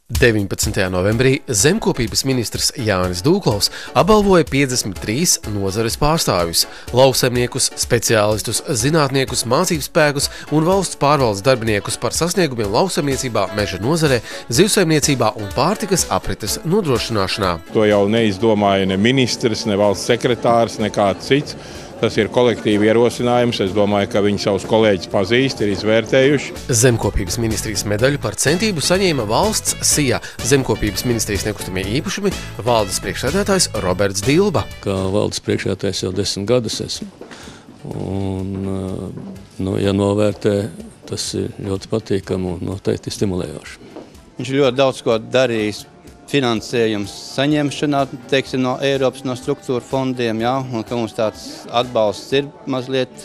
19. novembrī zemkopības ministrs Jānis Dūklovs apbalvoja 53 nozares pārstāvjus – lauksaimniekus, speciālistus, zinātniekus, mācību spēkus un valsts pārvaldes darbiniekus par sasniegumiem lauksaimniecībā, meža nozarē, zivsaimniecībā un pārtikas aprites nodrošināšanā. To jau neizdomāja ne ministrs, ne valsts sekretārs, ne kāds cits. Tas ir kolektīvi ierosinājums. Es domāju, ka viņi savus kolēģus pazīst, ir izvērtējuši. Zemkopības ministrijas medaļu par centību saņēma valsts SIA Zemkopības ministrijas nekustamie īpašumi valdes priekšsēdētājs Roberts Dilba. Kā valdes priekšsēdētājs jau 10 gadus esmu. Un, ja novērtē, tas ir ļoti patīkami un noteikti stimulējoši. Viņš ļoti daudz ko darījis. Finansējums saņemšanā, teiksim, no Eiropas, no struktūra fondiem, jā, un ka mums tāds atbalsts ir mazliet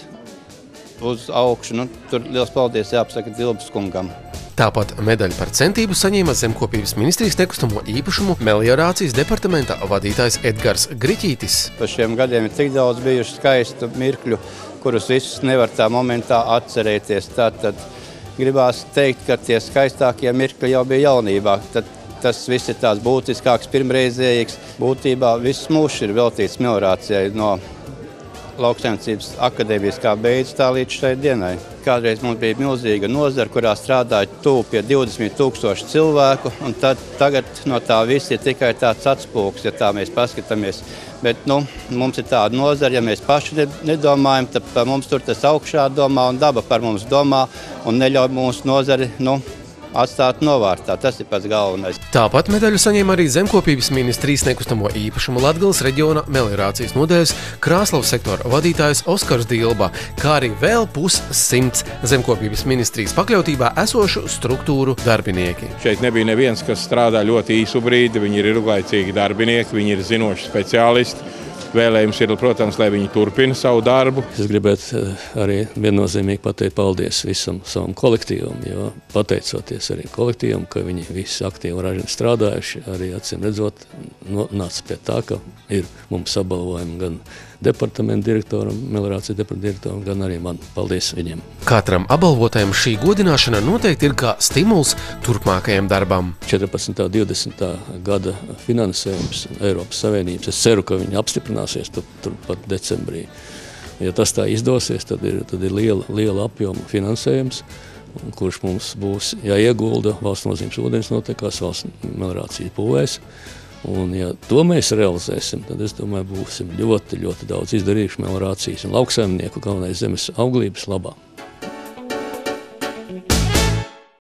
uz augšu. Tur liels paldies jāpasaka Dilbas kungam. Tāpat medaļu par centību saņēma Zemkopības ministrijas nekustamo īpašumu meliorācijas departamenta vadītājs Edgars Griķītis. Pa šiem gadiem ir tik daudz bijuši skaistu mirkļu, kurus visus nevar tā momentā atcerēties. Tātad gribās teikt, ka tie skaistākie mirkļi jau bija jaunībā. Tas viss ir tāds būtiskāks, pirmreizējīgs. Būtībā viss mūžs ir veltīts meliorācijai no Lauksaimniecības akadēmijas kā beidzas tā līdz šai dienai. Kādreiz mums bija milzīga nozara, kurā strādāja tuvu pie 20 000 cilvēku, un tagad no tā viss ir tikai tāds atspūgs, ja tā mēs paskatāmies. Bet mums ir tāda nozara, ja mēs paši nedomājam, tad par mums tur tas augšā domā un daba par mums domā un neļauj mūsu nozari, atstāt novārtā. Tas ir pats galvenais. Tāpat medaļu saņēma arī Zemkopības ministrijas nekustamo īpašumu Latgales reģiona meliorācijas nodaļas Krāslavas sektora vadītājs Oskars Dilba, kā arī vēl 100 Zemkopības ministrijas pakļautībā esošu struktūru darbinieki. Šeit nebija neviens, kas strādā ļoti īsu brīdi. Viņi ir ilglaicīgi darbinieki, viņi ir zinoši speciālisti. Vēlējums ir, protams, lai viņi turpina savu darbu. Es gribētu arī viennozīmīgi pateikt paldies visam savam kolektīvam, jo pateicoties arī kolektīvam, ka viņi visi aktīvi un ražīgi strādājuši, arī acīm redzot, nāca pie tā, ka ir mums apbalvojumi gan departamenta direktoram, meliorācijas departamenta direktoram, gan arī man. Paldies viņiem. Katram apbalvotajam šī godināšana noteikti ir kā stimuls turpmākajam darbam. 14. 20. gada finansējums Eiropas Savienības. Es ceru, ka viņi apstiprināsies turpat decembrī. Ja tas tā izdosies, tad ir liela apjoma finansējums, kurš mums būs jāiegulda valsts nozīmes ūdens notekās, valsts meliorācijas būvēs. Un, ja to mēs realizēsim, tad, es domāju, būsim ļoti daudz izdarījuši meliorācijas un lauksaimnieku galvenais zemes auglības labā.